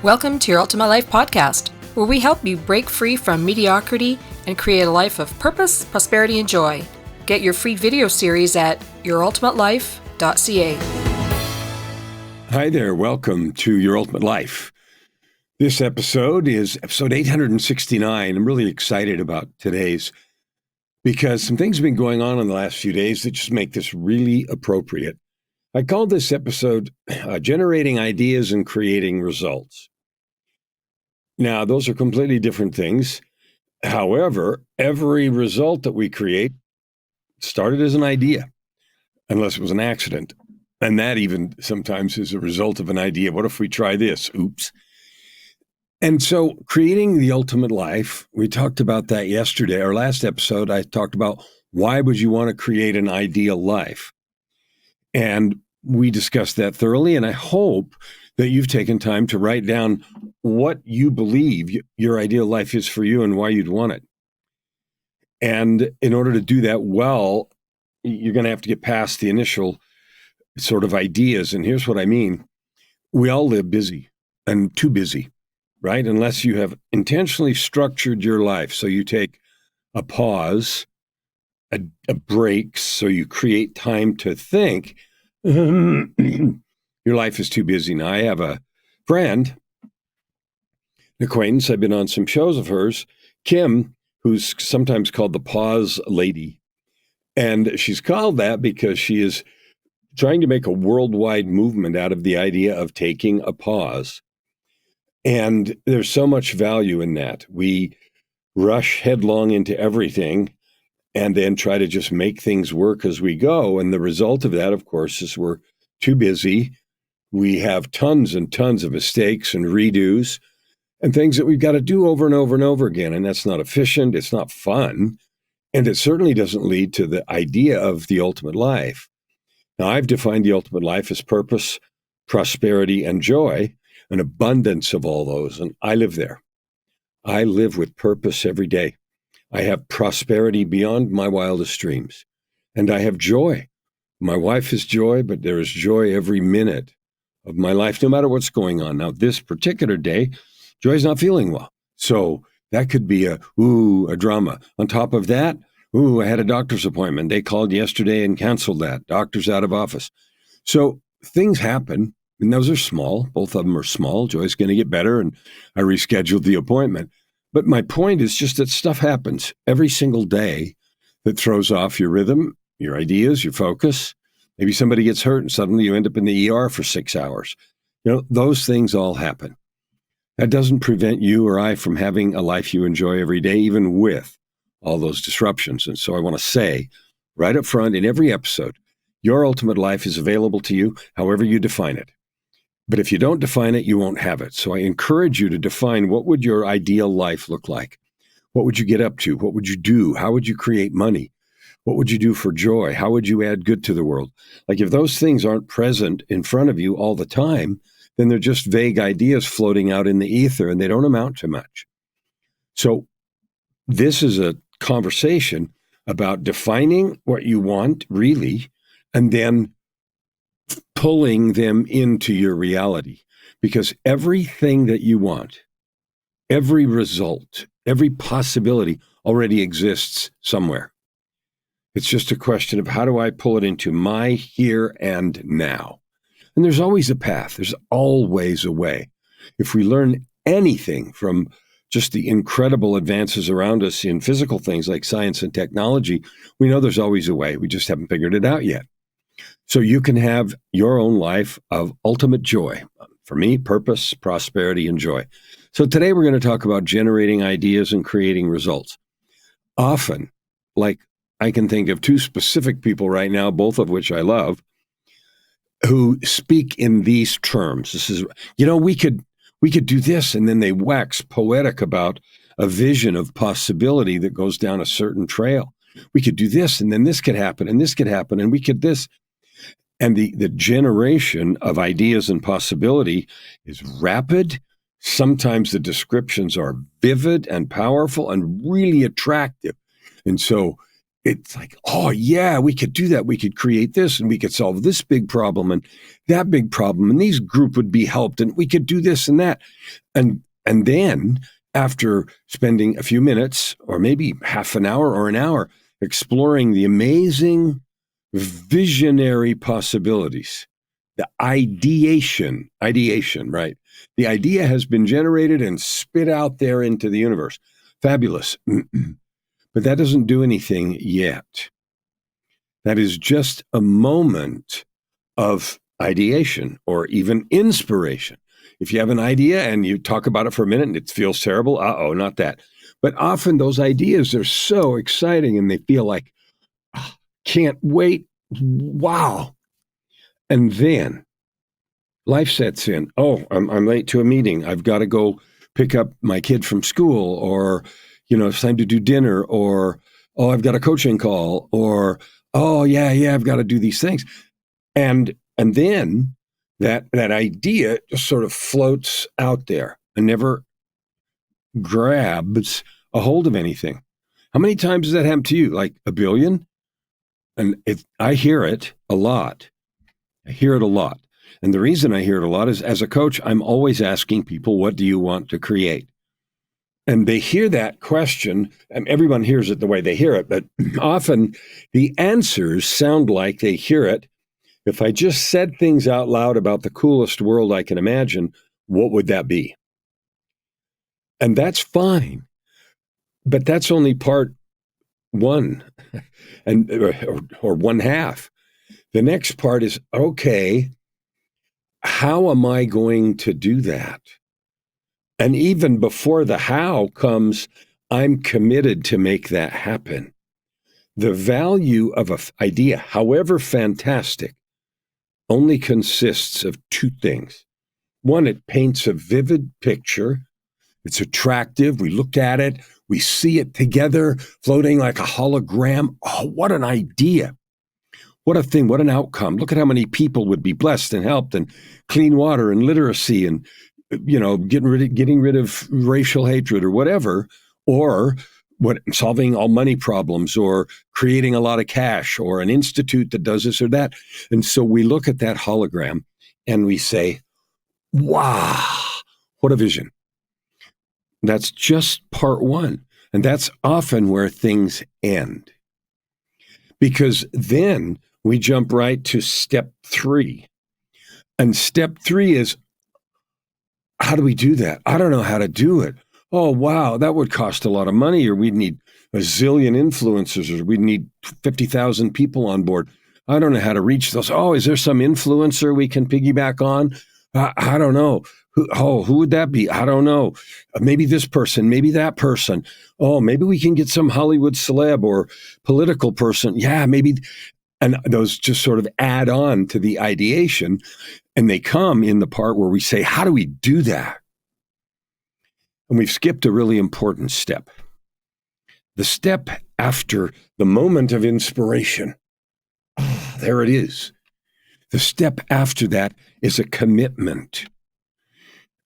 Welcome to Your Ultimate Life podcast, where we help you break free from mediocrity and create a life of purpose, prosperity, and joy. Get your free video series at yourultimatelife.ca. Hi there. Welcome to Your Ultimate Life. This episode is episode 869. I'm really excited about today's because some things have been going on in the last few days that just make this really appropriate. I called this episode Generating Ideas and Creating Results. Now, those are completely different things. However, every result that we create started as an idea, unless it was an accident. And that even sometimes is a result of an idea. What if we try this? Oops. And so creating the ultimate life, we talked about that yesterday. Our last episode, I talked about why would you want to create an ideal life? And we discussed that thoroughly, and I hope that you've taken time to write down what you believe your ideal life is for you and why you'd want it. And in order to do that well, you're going to have to get past the initial sort of ideas. And here's what I mean. We all live busy and too busy, right? Unless you have intentionally structured your life. So you take a pause, a break, so you create time to think. Your life is too busy. Now, I have a friend, an acquaintance. I've been on some shows of hers, Kim, who's sometimes called the pause lady. And she's called that because she is trying to make a worldwide movement out of the idea of taking a pause. And there's so much value in that. We rush headlong into everything and then try to just make things work as we go. And the result of that, of course, is we're too busy. We have tons and tons of mistakes and redos and things that we've got to do over and over and over again. And that's not efficient. It's not fun. And it certainly doesn't lead to the idea of the ultimate life. Now, I've defined the ultimate life as purpose, prosperity, and joy, an abundance of all those. And I live there. I live with purpose every day. I have prosperity beyond my wildest dreams. And I have joy. My wife has joy, but there is joy every minute of my life, no matter what's going on. Now, this particular day, Joy's not feeling well. So that could be a drama. On top of that, I had a doctor's appointment. They called yesterday and canceled that. Doctor's out of office. So things happen, and those are small. Both of them are small. Joy's going to get better, and I rescheduled the appointment. But my point is just that stuff happens every single day that throws off your rhythm, your ideas, your focus. Maybe somebody gets hurt and suddenly you end up in the ER for 6 hours. Those things all happen. That doesn't prevent you or I from having a life you enjoy every day, even with all those disruptions. And so I want to say right up front in every episode, your ultimate life is available to you, however you define it. But if you don't define it, you won't have it. So I encourage you to define what would your ideal life look like? What would you get up to? What would you do? How would you create money? What would you do for joy? How would you add good to the world? Like if those things aren't present in front of you all the time, then they're just vague ideas floating out in the ether and they don't amount to much. So this is a conversation about defining what you want really, and then pulling them into your reality. Because everything that you want, every result, every possibility already exists somewhere. It's just a question of how do I pull it into my here and now? And there's always a path. There's always a way. If we learn anything from just the incredible advances around us in physical things like science and technology, we know there's always a way. We just haven't figured it out yet. So you can have your own life of ultimate joy. For me, purpose, prosperity, and joy. So today we're going to talk about generating ideas and creating results. Often, like I can think of two specific people right now, both of which I love, who speak in these terms. This is, we could do this, and then they wax poetic about a vision of possibility that goes down a certain trail. We could do this, and then this could happen, and this could happen, and we could this. And the generation of ideas and possibility is rapid. Sometimes the descriptions are vivid and powerful and really attractive. And so it's like, oh yeah, we could do that. We could create this and we could solve this big problem and that big problem. And these group would be helped and we could do this and that. And then after spending a few minutes or maybe half an hour or an hour exploring the amazing visionary possibilities, the ideation, right? The idea has been generated and spit out there into the universe. Fabulous. But that doesn't do anything yet. That is just a moment of ideation or even inspiration. If you have an idea and you talk about it for a minute and it feels terrible, not that. But often those ideas are so exciting and they feel like, oh, can't wait. Wow. And then life sets in. Oh, I'm late to a meeting. I've got to go pick up my kid from school, or, it's time to do dinner, or, oh, I've got a coaching call, or, oh, yeah, I've got to do these things. And then that idea just sort of floats out there and never grabs a hold of anything. How many times has that happened to you? Like a billion? And I hear it a lot. And the reason I hear it a lot is, as a coach, I'm always asking people, what do you want to create? And they hear that question, and everyone hears it the way they hear it, but often the answers sound like they hear it. If I just said things out loud about the coolest world I can imagine, what would that be? And that's fine, but that's only part one, or one half. The next part is, okay, how am I going to do that? And even before the how comes, I'm committed to make that happen. The value of an idea, however fantastic, only consists of two things. One, it paints a vivid picture. It's attractive. We look at it. We see it together, floating like a hologram. Oh, what an idea. What a thing. What an outcome. Look at how many people would be blessed and helped, and clean water and literacy and, getting rid of racial hatred or whatever, or solving all money problems, or creating a lot of cash, or an institute that does this or that. And so we look at that hologram and we say, wow, what a vision. That's just part one. And that's often where things end. Because then we jump right to step 3. And step 3 is, how do we do that? I don't know how to do it. Oh, wow, that would cost a lot of money, or we'd need a zillion influencers, or we'd need 50,000 people on board. I don't know how to reach those. Oh, is there some influencer we can piggyback on? I don't know. Who would that be? I don't know. Maybe this person, maybe that person. Oh, maybe we can get some Hollywood celeb or political person. Yeah, maybe. And those just sort of add on to the ideation. And they come in the part where we say, how do we do that? And we've skipped a really important step. The step after the moment of inspiration. Oh, there it is. The step after that is a commitment.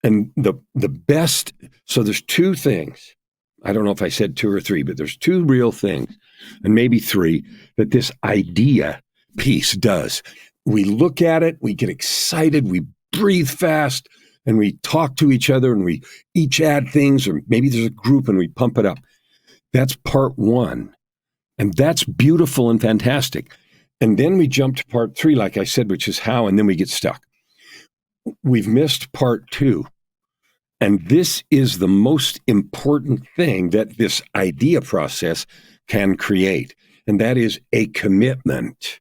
And the best, so there's two things. I don't know if I said 2 or 3, but there's 2 real things, and maybe 3, that this idea piece does. We look at it, we get excited, we breathe fast, and we talk to each other, and we each add things, or maybe there's a group and we pump it up. That's part 1. And that's beautiful and fantastic. And then we jump to part 3, like I said, which is how, and then we get stuck. We've missed part 2. And this is the most important thing that this idea process can create. And that is a commitment.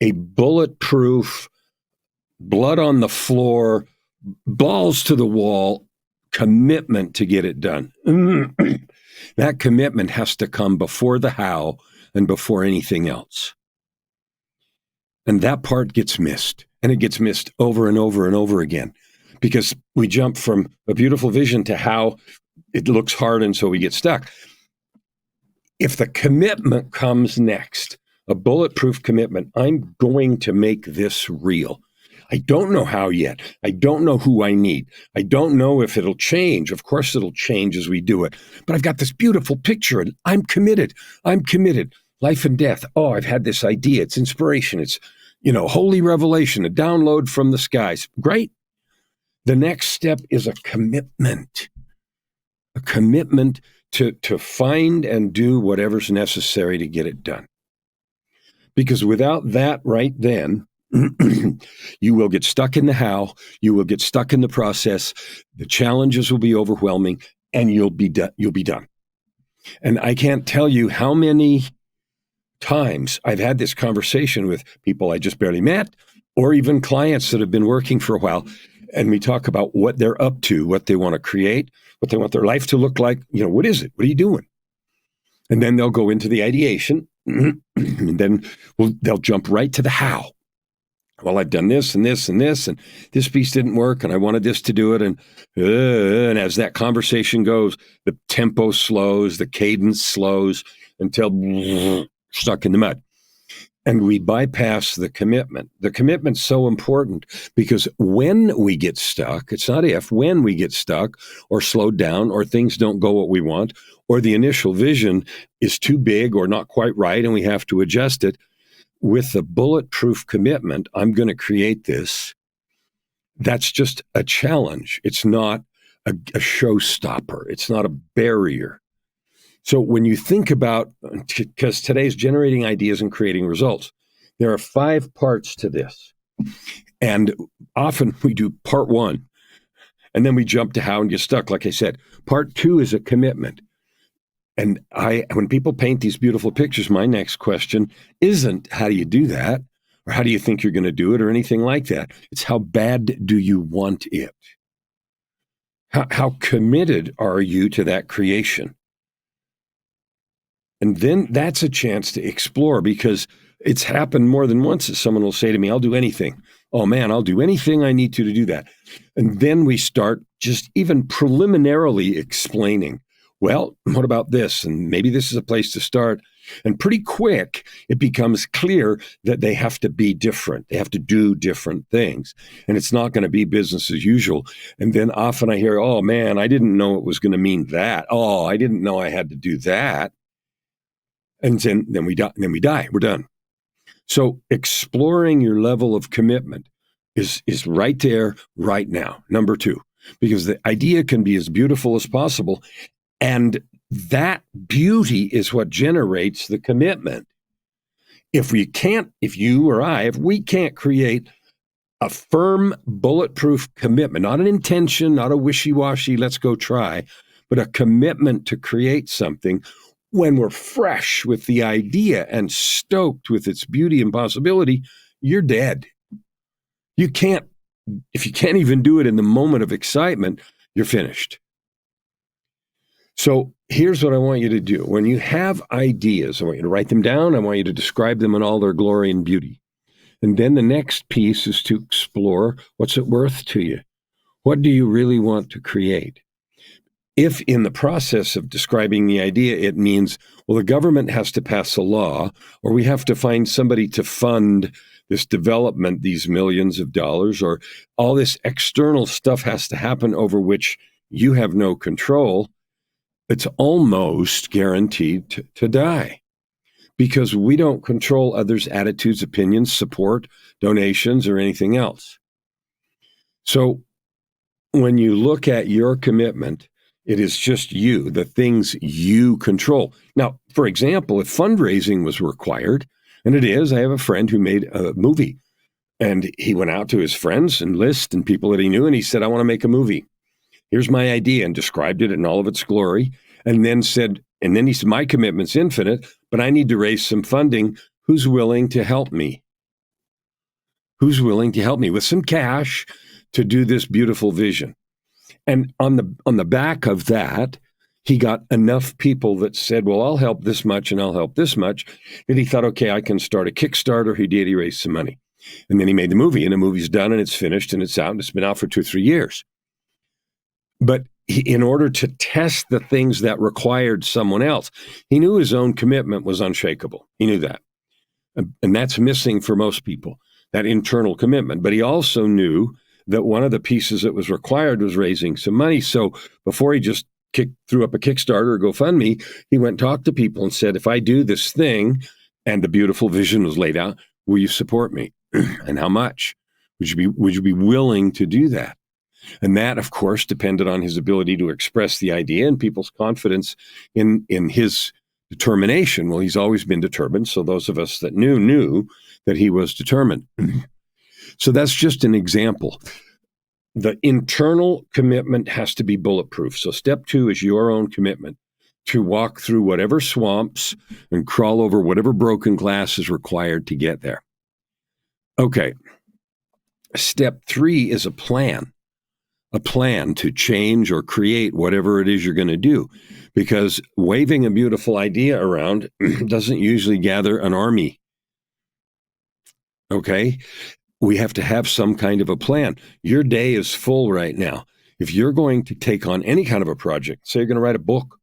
A bulletproof, blood on the floor, balls to the wall commitment to get it done. That commitment has to come before the how and before anything else. And that part gets missed. And it gets missed over and over and over again. Because we jump from a beautiful vision to how it looks hard, and so we get stuck. If the commitment comes next, a bulletproof commitment, I'm going to make this real. I don't know how yet. I don't know who I need. I don't know if it'll change. Of course, it'll change as we do it. But I've got this beautiful picture and I'm committed. I'm committed. Life and death. Oh, I've had this idea. It's inspiration. It's, holy revelation, a download from the skies. Great. The next step is a commitment to find and do whatever's necessary to get it done. Because without that right then, you will get stuck in the how, you will get stuck in the process, the challenges will be overwhelming, and you'll be done. And I can't tell you how many times I've had this conversation with people I just barely met, or even clients that have been working for a while, and we talk about what they're up to, what they want to create, what they want their life to look like. What is it? What are you doing? And then they'll go into the ideation, and then they'll jump right to the how. Well, I've done this and this and this, and this piece didn't work, and I wanted this to do it. And as that conversation goes, the tempo slows, the cadence slows until stuck in the mud. And we bypass the commitment. The commitment's so important because when we get stuck, it's not if, when we get stuck or slowed down or things don't go what we want or the initial vision is too big or not quite right and we have to adjust it, with the bulletproof commitment, I'm going to create this. That's just a challenge. It's not a showstopper. It's not a barrier. So when you think about, because today's generating ideas and creating results, there are 5 parts to this. And often we do part 1, and then we jump to how and get stuck. Like I said, part 2 is a commitment. And when people paint these beautiful pictures, my next question isn't how do you do that, or how do you think you're going to do it, or anything like that. It's how bad do you want it? How committed are you to that creation? And then that's a chance to explore, because it's happened more than once that someone will say to me, I'll do anything. Oh man, I'll do anything I need to do that. And then we start just even preliminarily explaining, well, what about this? And maybe this is a place to start. And pretty quick, it becomes clear that they have to be different. They have to do different things. And it's not going to be business as usual. And then often I hear, oh man, I didn't know it was going to mean that. Oh, I didn't know I had to do that. And then we die. We're done. So exploring your level of commitment is right there, right now. Number 2, because the idea can be as beautiful as possible. And that beauty is what generates the commitment. If we can't create a firm, bulletproof commitment, not an intention, not a wishy-washy, let's go try, but a commitment to create something, when we're fresh with the idea and stoked with its beauty and possibility, you're dead. If you can't even do it in the moment of excitement, you're finished. So here's what I want you to do. When you have ideas, I want you to write them down. I want you to describe them in all their glory and beauty. And then the next piece is to explore, what's it worth to you? What do you really want to create? If in the process of describing the idea, it means, well, the government has to pass a law, or we have to find somebody to fund this development, these millions of dollars, or all this external stuff has to happen over which you have no control, it's almost guaranteed to die, because we don't control others' attitudes, opinions, support, donations, or anything else. So when you look at your commitment, it is just you, the things you control. Now, for example, if fundraising was required, and it is, I have a friend who made a movie, and he went out to his friends and list and people that he knew, and he said, I want to make a movie. Here's my idea, and described it in all of its glory, and then he said, my commitment's infinite, but I need to raise some funding. Who's willing to help me? Who's willing to help me with some cash to do this beautiful vision? And on the back of that, he got enough people that said, well, I'll help this much and I'll help this much. And he thought, okay, I can start a Kickstarter. He raised some money. And then he made the movie, and the movie's done and it's finished and it's out and it's been out for 2 or 3 years. But in order to test the things that required someone else, he knew his own commitment was unshakable. He knew that. And that's missing for most people. that internal commitment. But he also knew that one of the pieces that was required was raising some money. So before he just threw up a Kickstarter or GoFundMe, he went and talked to people and said, if I do this thing and the beautiful vision was laid out, will you support me? And how much? Would you be willing to do that? And that, of course, depended on his ability to express the idea and people's confidence in his determination. Well, he's always been determined. So those of us that knew that he was determined. So that's just an example. The internal commitment has to be bulletproof. So step 2 is your own commitment to walk through whatever swamps and crawl over whatever broken glass is required to get there. Okay. Step 3 is a plan to change or create whatever it is you're going to do. Because waving a beautiful idea around doesn't usually gather an army. Okay? We have to have some kind of a plan. Your day is full right now. If you're going to take on any kind of a project, say you're going to write a book,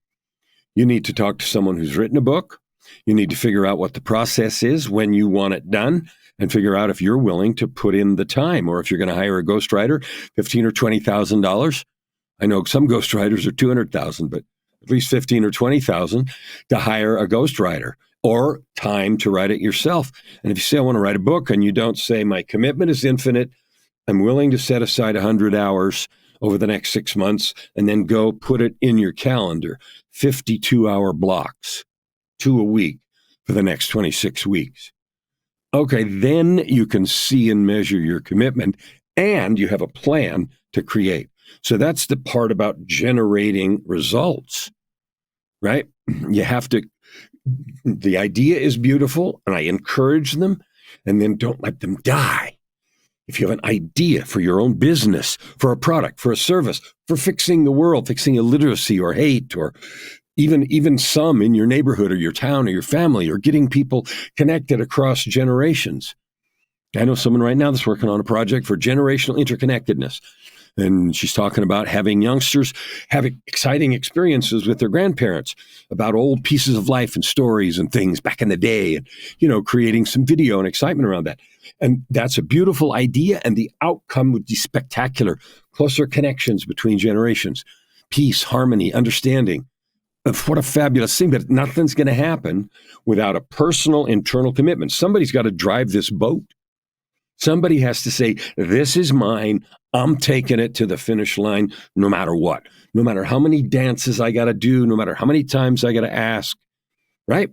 you need to talk to someone who's written a book. You need to figure out what the process is, when you want it done, and figure out if you're willing to put in the time, or if you're going to hire a ghostwriter, $15,000 or $20,000. I know some ghostwriters are $200,000, but at least $15,000 or $20,000 to hire a ghostwriter, or time to write it yourself. And if you say, I want to write a book, and you don't say, my commitment is infinite, I'm willing to set aside 100 hours over the next 6 months, and then go put it in your calendar, 52-hour blocks, 2 a week for the next 26 weeks. Okay, then you can see and measure your commitment, and you have a plan to create. So that's the part about generating results, right? You have to, the idea is beautiful, and I encourage them, and then don't let them die. If you have an idea for your own business, for a product, for a service, for fixing the world, fixing illiteracy or hate, or even some in your neighborhood or your town or your family, or getting people connected across generations. I know someone right now that's working on a project for generational interconnectedness. And she's talking about having youngsters have exciting experiences with their grandparents about old pieces of life and stories and things back in the day, and, creating some video and excitement around that. And that's a beautiful idea, and the outcome would be spectacular. Closer connections between generations, peace, harmony, understanding. What a fabulous thing, but nothing's going to happen without a personal internal commitment. Somebody's got to drive this boat. Somebody has to say, this is mine. I'm taking it to the finish line no matter what, no matter how many dances I got to do, no matter how many times I got to ask, right?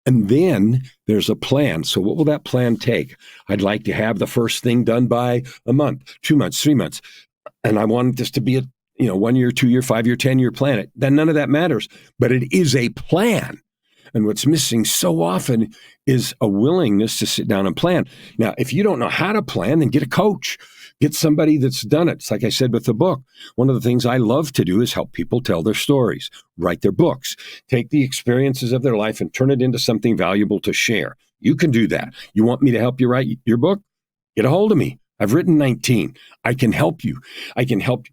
And then there's a plan. So what will that plan take? I'd like to have the first thing done by a month, 2 months, 3 months. And I want this to be a 1 year, 2 year, 5 year, 10 year plan. Then none of that matters, but it is a plan. And what's missing so often is a willingness to sit down and plan. Now, if you don't know how to plan, then get a coach. Get somebody that's done it. It's like I said with the book. One of the things I love to do is help people tell their stories, write their books, take the experiences of their life and turn it into something valuable to share. You can do that. You want me to help you write your book? Get a hold of me. I've written 19. I can help you. I can help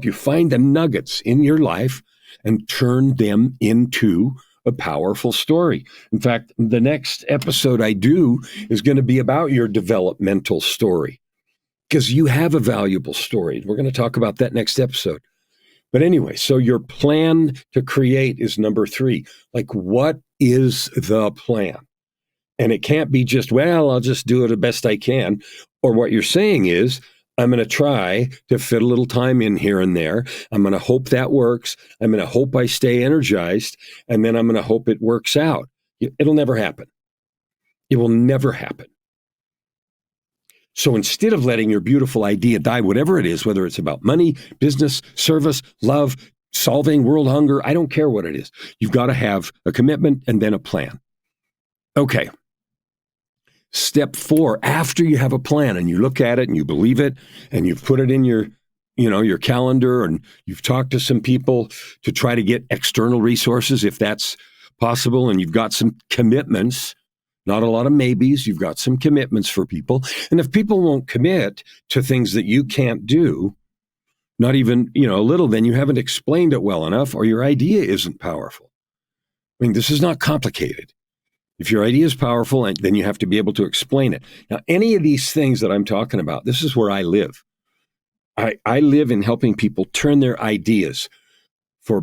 you find the nuggets in your life and turn them into a powerful story. In fact, the next episode I do is going to be about your developmental story, because you have a valuable story. We're going to talk about that next episode. But anyway, so your plan to create is number 3. Like, what is the plan? And it can't be just, well, I'll just do it the best I can. Or what you're saying is, I'm going to try to fit a little time in here and there. I'm going to hope that works. I'm going to hope I stay energized. And then I'm going to hope it works out. It'll never happen. It will never happen. So instead of letting your beautiful idea die, whatever it is, whether it's about money, business, service, love, solving world hunger, I don't care what it is. You've got to have a commitment and then a plan. Okay. Step 4, after you have a plan and you look at it and you believe it and you've put it in your calendar and you've talked to some people to try to get external resources if that's possible, and you've got some commitments, not a lot of maybes, you've got some commitments for people. And if people won't commit to things that you can't do, not even, a little, then you haven't explained it well enough, or your idea isn't powerful. I mean, this is not complicated. If your idea is powerful, then you have to be able to explain it. Now, any of these things that I'm talking about, this is where I live. I live in helping people turn their ideas for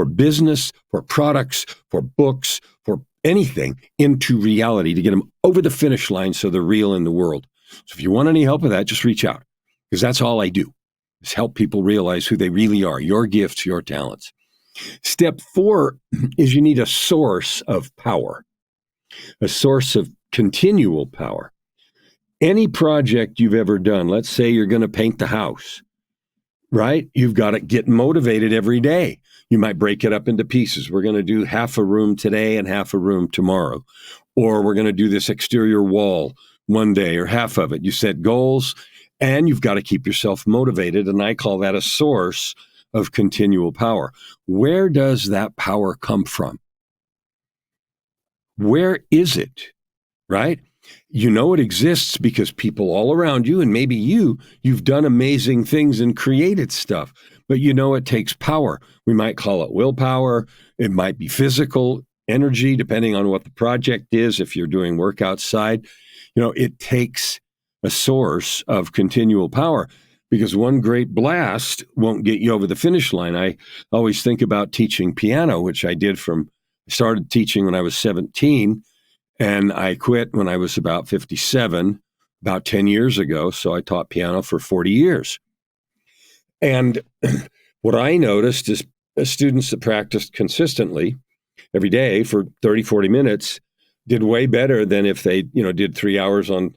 business, for products, for books, for anything into reality to get them over the finish line so they're real in the world. So if you want any help with that, just reach out, because that's all I do, is help people realize who they really are, your gifts, your talents. Step 4 is you need a source of power, a source of continual power. Any project you've ever done, let's say you're going to paint the house, right? You've got to get motivated every day. You might break it up into pieces. We're going to do half a room today and half a room tomorrow. Or we're going to do this exterior wall one day or half of it. You set goals and you've got to keep yourself motivated. And I call that a source of continual power. Where does that power come from? Where is it? Right? You know it exists because people all around you, and maybe you've done amazing things and created stuff, but you know it takes power. We might call it willpower. It might be physical energy, depending on what the project is. If you're doing work outside, it takes a source of continual power, because one great blast won't get you over the finish line. I always think about teaching piano, which I started teaching when I was 17. And I quit when I was about 57, about 10 years ago. So I taught piano for 40 years. And what I noticed is students that practiced consistently every day for 30, 40 minutes did way better than if they, did 3 hours on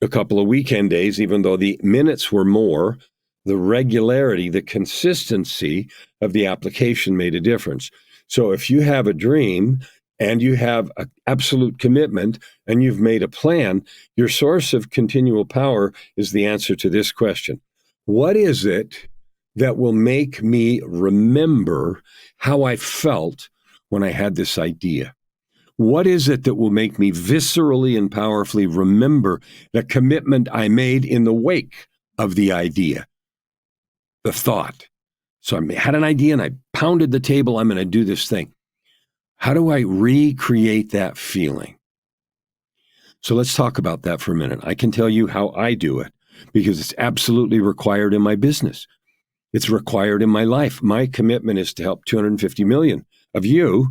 a couple of weekend days, even though the minutes were more. The regularity, the consistency of the application made a difference. So if you have a dream and you have an absolute commitment and you've made a plan, your source of continual power is the answer to this question. What is it that will make me remember how I felt when I had this idea? What is it that will make me viscerally and powerfully remember the commitment I made in the wake of the idea, the thought? So I had an idea and I pounded the table, I'm going to do this thing. How do I recreate that feeling? So let's talk about that for a minute. I can tell you how I do it, because it's absolutely required in my business. It's required in my life. My commitment is to help 250 million of you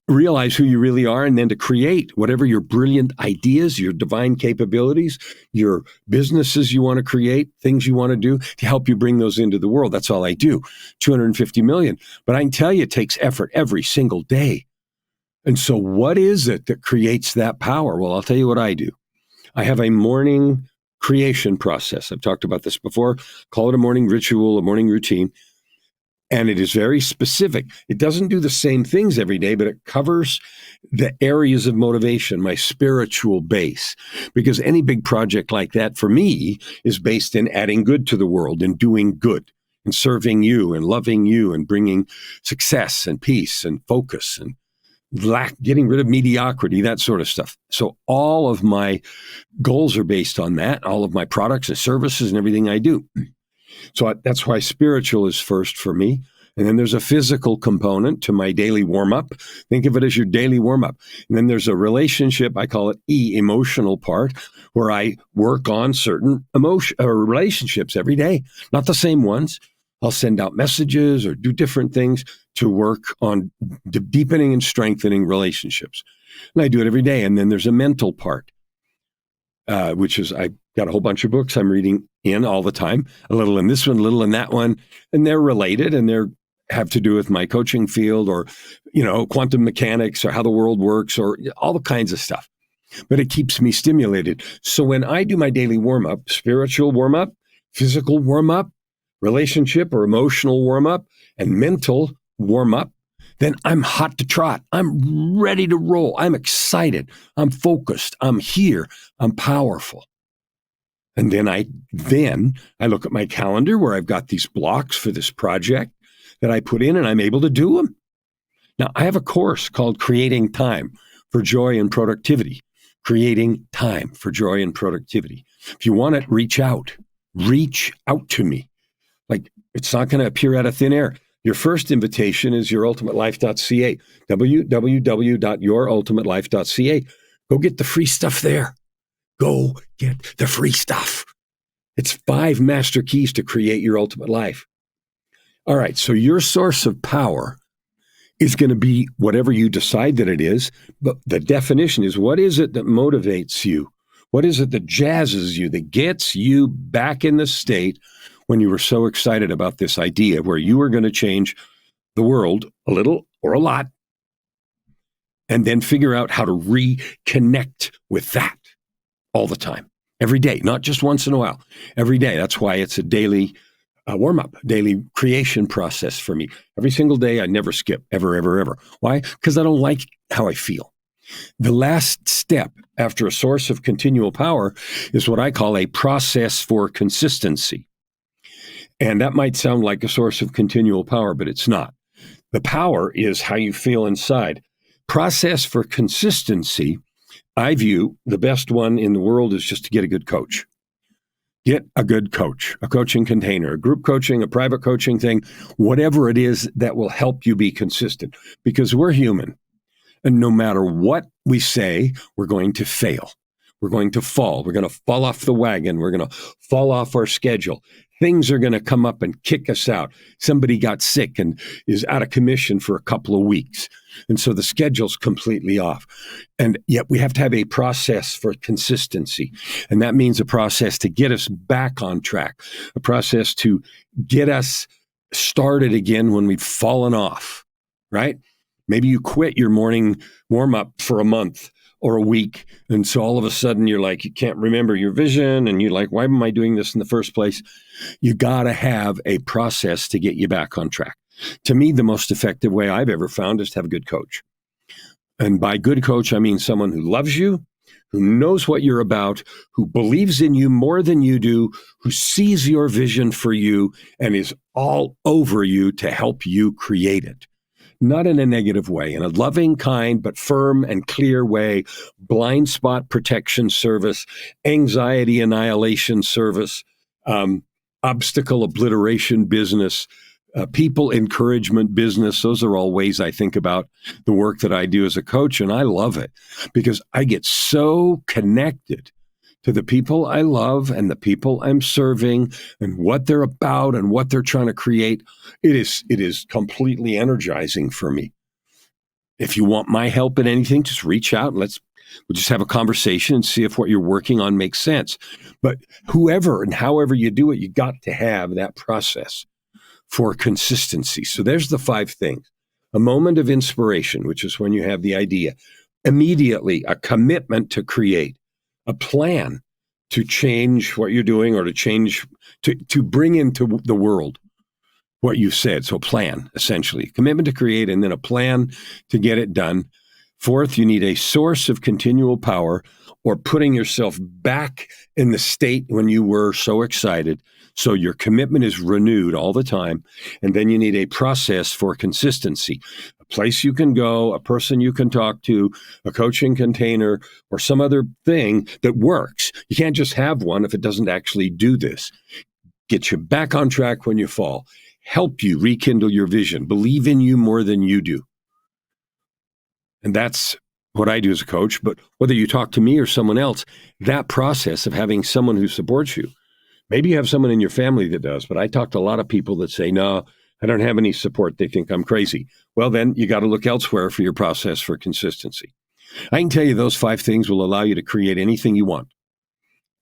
realize who you really are, and then to create whatever your brilliant ideas, your divine capabilities, your businesses you want to create, things you want to do, to help you bring those into the world. That's all I do, 250 million. But I can tell you it takes effort every single day. And so what is it that creates that power? Well, I'll tell you what I do. I have a morning creation process. I've talked about this before. Call it a morning ritual, a morning routine. And it is very specific. It doesn't do the same things every day, but it covers the areas of motivation, my spiritual base. Because any big project like that for me is based in adding good to the world and doing good and serving you and loving you and bringing success and peace and focus and getting rid of mediocrity, that sort of stuff. So all of my goals are based on that, all of my products and services and everything I do. So that's why spiritual is first for me. And then there's a physical component to my daily warm-up. Think of it as your daily warm-up. And then there's a relationship, I call it emotional part, where I work on certain relationships every day, not the same ones. I'll send out messages or do different things to work on deepening and strengthening relationships. And I do it every day. And then there's a mental part, which is I got a whole bunch of books I'm reading in all the time, a little in this one, a little in that one, and they're related and they're have to do with my coaching field or, quantum mechanics or how the world works or all the kinds of stuff. But it keeps me stimulated. So when I do my daily warm-up, spiritual warm-up, physical warm-up, relationship or emotional warm-up, and mental warm-up, then I'm hot to trot. I'm ready to roll. I'm excited. I'm focused. I'm here. I'm powerful. And then I look at my calendar where I've got these blocks for this project that I put in, and I'm able to do them. Now, I have a course called Creating Time for Joy and Productivity. Creating Time for Joy and Productivity. If you want it, reach out. Reach out to me. Like, it's not going to appear out of thin air. Your first invitation is yourultimatelife.ca, www.yourultimatelife.ca. Go get the free stuff there. Go get the free stuff. It's 5 master keys to create your ultimate life. All right, so your source of power is going to be whatever you decide that it is, but the definition is, what is it that motivates you? What is it that jazzes you, that gets you back in the state when you were so excited about this idea where you were going to change the world a little or a lot, and then figure out how to reconnect with that all the time, every day, not just once in a while, every day. That's why it's a daily warm-up, daily creation process for me. Every single day, I never skip, ever, ever, ever. Why? Because I don't like how I feel. The last step after a source of continual power is what I call a process for consistency. And that might sound like a source of continual power, but it's not. The power is how you feel inside. Process for consistency, I view the best one in the world is just to get a good coach. Get a good coach, a coaching container, a group coaching, a private coaching thing, whatever it is that will help you be consistent, because we're human. And no matter what we say, we're going to fail. We're going to fall. We're going to fall off the wagon. We're going to fall off our schedule. Things are going to come up and kick us out. Somebody got sick and is out of commission for a couple of weeks. And so the schedule's completely off. And yet we have to have a process for consistency. And that means a process to get us back on track, a process to get us started again when we've fallen off, right? Maybe you quit your morning warm-up for a month or a week. And so all of a sudden you're like, you can't remember your vision. And you're like, why am I doing this in the first place? You got to have a process to get you back on track. To me, the most effective way I've ever found is to have a good coach. And by good coach, I mean someone who loves you, who knows what you're about, who believes in you more than you do, who sees your vision for you and is all over you to help you create it. Not in a negative way, in a loving, kind, but firm and clear way, blind spot protection service, anxiety annihilation service, obstacle obliteration business, people encouragement business. Those are all ways I think about the work that I do as a coach, and I love it because I get so connected to the people I love and the people I'm serving and what they're about and what they're trying to create. It is completely energizing for me. If you want my help in anything, just reach out and we'll just have a conversation and see if what you're working on makes sense. But whoever and however you do it, you got to have that process for consistency. So there's the 5 things. A moment of inspiration, which is when you have the idea. Immediately, a commitment to create. A plan to change what you're doing or to bring into the world what you said. So plan, essentially. Commitment to create and then a plan to get it done. 4th, you need a source of continual power or putting yourself back in the state when you were so excited. So your commitment is renewed all the time. And then you need a process for consistency. A place you can go, a person you can talk to, a coaching container, or some other thing that works. You can't just have one if it doesn't actually do this. Get you back on track when you fall. Help you rekindle your vision. Believe in you more than you do. And that's what I do as a coach. But whether you talk to me or someone else, that process of having someone who supports you, maybe you have someone in your family that does, but I talk to a lot of people that say, no, I don't have any support. They think I'm crazy. Well, then you got to look elsewhere for your process for consistency. I can tell you those 5 things will allow you to create anything you want.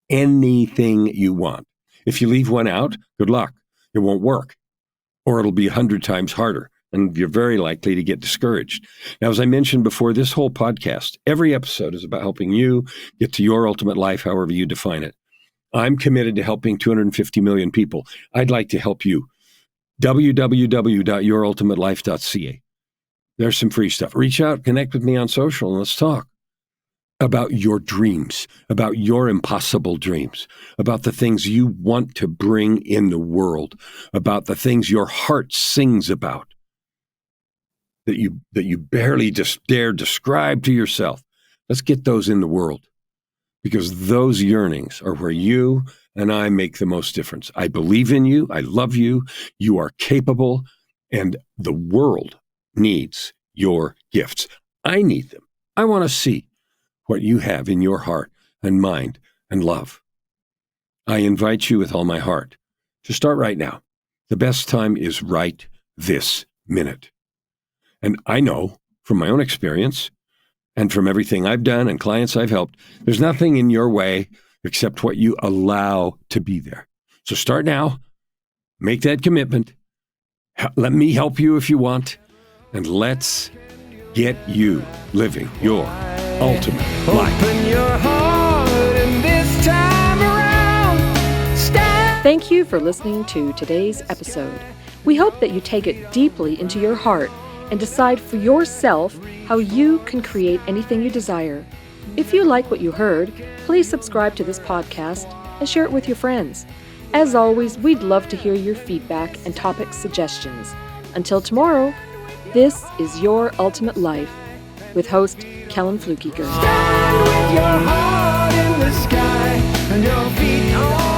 Anything you want. If you leave one out, good luck. It won't work. Or it'll be 100 times harder. And you're very likely to get discouraged. Now, as I mentioned before, this whole podcast, every episode is about helping you get to your ultimate life, however you define it. I'm committed to helping 250 million people. I'd like to help you. www.yourultimatelife.ca. There's some free stuff. Reach out, connect with me on social, and let's talk about your dreams, about your impossible dreams, about the things you want to bring in the world, about the things your heart sings about that you barely just dare describe to yourself. Let's get those in the world because those yearnings are where you and I make the most difference. I believe in you. I love you. You are capable. And the world needs your gifts. I need them. I want to see what you have in your heart and mind and love. I invite you with all my heart to start right now. The best time is right this minute. And I know from my own experience and from everything I've done and clients I've helped, there's nothing in your way except what you allow to be there. So start now, make that commitment. Let me help you if you want, and let's get you living your ultimate life. Open your heart and this time around, stand. Thank you for listening to today's episode. We hope that you take it deeply into your heart and decide for yourself how you can create anything you desire. If you like what you heard, please subscribe to this podcast and share it with your friends. As always, we'd love to hear your feedback and topic suggestions. Until tomorrow, this is Your Ultimate Life with host Kellen Flukiger. Stand with your heart in the sky and your feet on